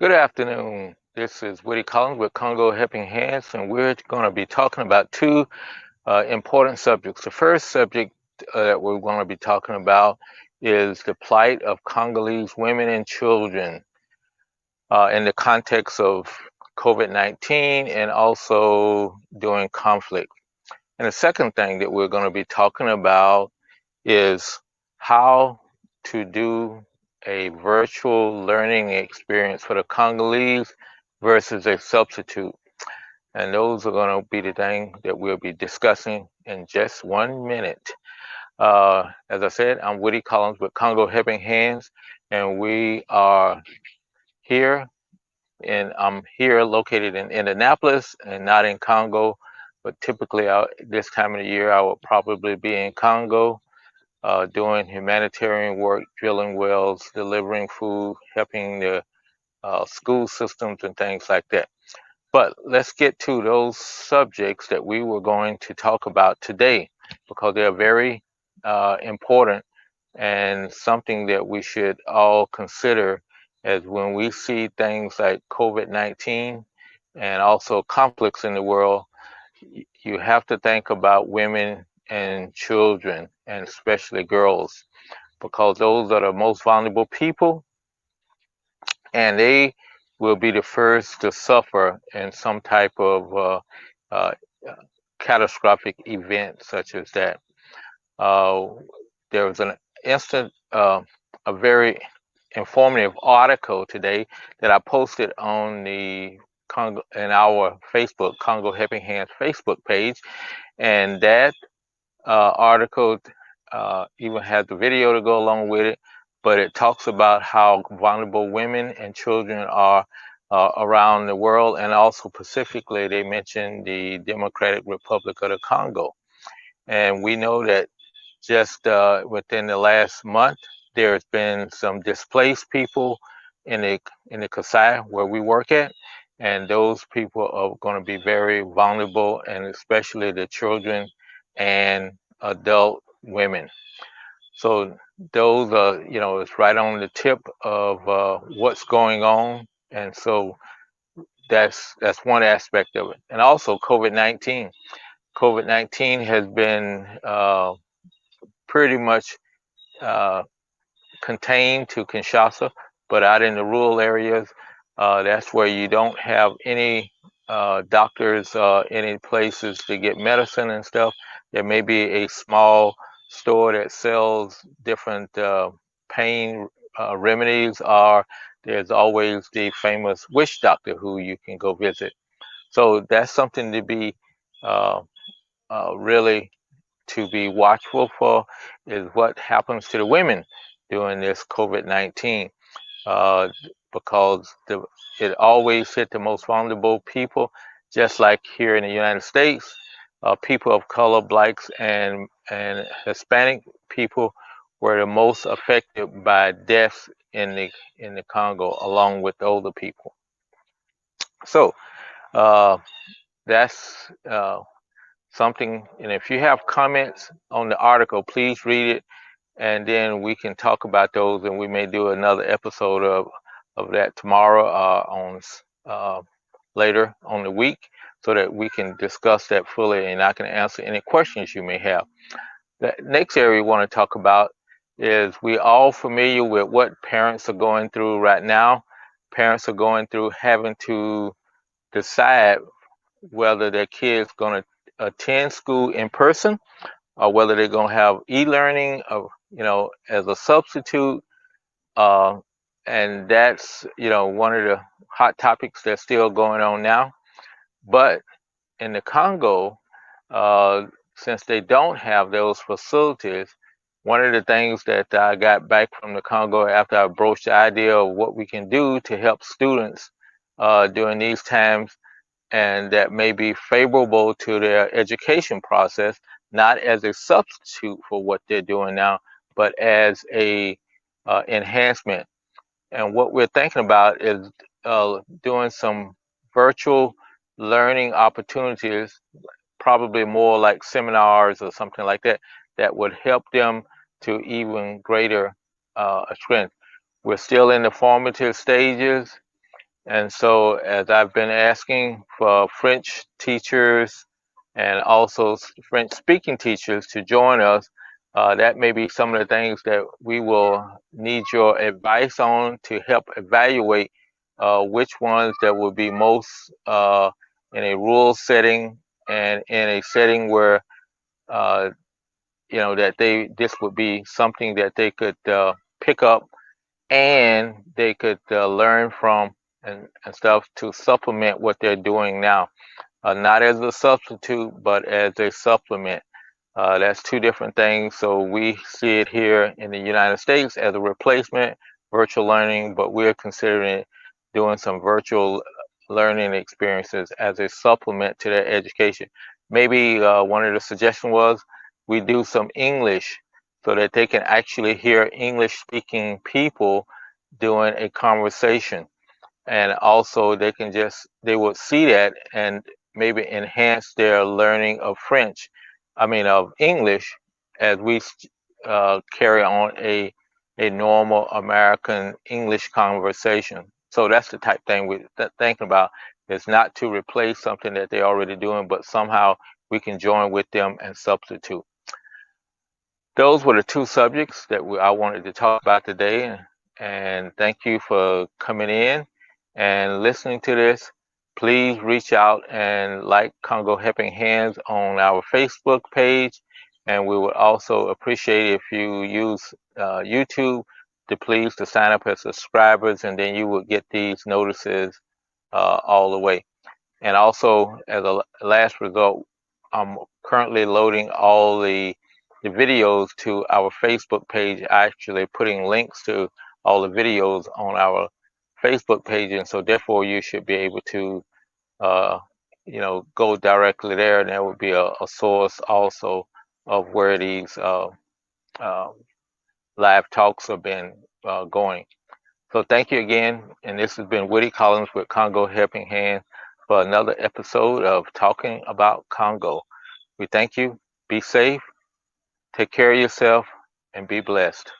Good afternoon. This is Woody Collins with Congo Helping Hands, and we're going to be talking about two important subjects. The first subject that we're going to be talking about is the plight of Congolese women and children in the context of COVID-19 and also during conflict. And the second thing that we're going to be talking about is how to do a virtual learning experience for the Congolese versus a substitute. And those are going to be the thing that we'll be discussing in just 1 minute. As I said, I'm Woody Collins with Congo Helping Hands, and we are here, and I'm here located in Indianapolis and not in Congo. But typically, this time of the year, I would probably be in Congo doing humanitarian work, drilling wells, delivering food, helping the school systems and things like that. But let's get to those subjects that we were going to talk about today because they're very important and something that we should all consider as when we see things like COVID-19 and also conflicts in the world. You have to think about women and children, and especially girls, because those are the most vulnerable people, and they will be the first to suffer in some type of uh, catastrophic event such as that. Uh, there was an instant, a very informative article today that I posted on the Congo in our Facebook Congo Helping Hands Facebook page, and that article even has the video to go along with it, but it talks about how vulnerable women and children are around the world, and also specifically they mentioned the Democratic Republic of the Congo. And we know that just within the last month, there's been some displaced people in the Kasai where we work at, and those people are going to be very vulnerable, and especially the children and adult women. So those are, it's right on the tip of what's going on, and so that's one aspect of it. And also COVID-19. COVID-19 has been pretty much uh, contained to Kinshasa, but out in the rural areas, that's where you don't have any doctors, any places to get medicine and stuff. There may be a small store that sells different pain remedies, or there's always the famous witch doctor who you can go visit. So that's something to be uh, really to be watchful for, is what happens to the women during this COVID-19, uh, because it always hit the most vulnerable people, just like here in the United States, people of color, blacks, and Hispanic people were the most affected by deaths in the Congo, along with the older people. So uh, that's something. And if you have comments on the article, please read it, and then we can talk about those, and we may do another episode of that tomorrow on uh, later on the week, so that we can discuss that fully, and I can answer any questions you may have. The next area we want to talk about is, we all familiar with what parents are going through right now. Parents are going through having to decide whether their kids going to attend school in person, or whether they're going to have e-learning, as a substitute. Uh, and that's, one of the hot topics that's still going on now. But in the Congo, uh, since they don't have those facilities, one of the things that I got back from the Congo after I broached the idea of what we can do to help students during these times, and that may be favorable to their education process, not as a substitute for what they're doing now, but as a enhancement. And what we're thinking about is doing some virtual learning opportunities, probably more like seminars or something like that, that would help them to even greater strength. We're still in the formative stages, And so, as I've been asking for French teachers and also French speaking teachers to join us, that may be some of the things that we will need your advice on to help evaluate which ones that will be most in a rural setting and in a setting where uh, that this would be something that they could pick up and they could learn from and stuff to supplement what they're doing now. Not as a substitute, but as a supplement. That's two different things. So we see it here in the United States as a replacement, virtual learning, but we're considering doing some virtual learning experiences as a supplement to their education. Maybe one of the suggestions was we do some English so that they can actually hear English speaking people doing a conversation, and also they would see that and maybe enhance their learning of of English, as we carry on a normal American English conversation. So that's the type thing we're thinking about, is not to replace something that they're already doing, but somehow we can join with them and substitute. Those were the two subjects that I wanted to talk about today, and thank you for coming in and listening to this. Please reach out and like Congo Helping Hands on our Facebook page, and we would also appreciate if you use YouTube to sign up as subscribers, and then you will get these notices all the way. And also, as a last result, I'm currently loading all the videos to our Facebook page, actually putting links to all the videos on our Facebook page. And so therefore you should be able to, uh, go directly there, and there would be a source also of where these uh, live talks have been going. So thank you again, and this has been Woody Collins with Congo Helping Hands for another episode of Talking About Congo. We thank you. Be safe, take care of yourself, and be blessed.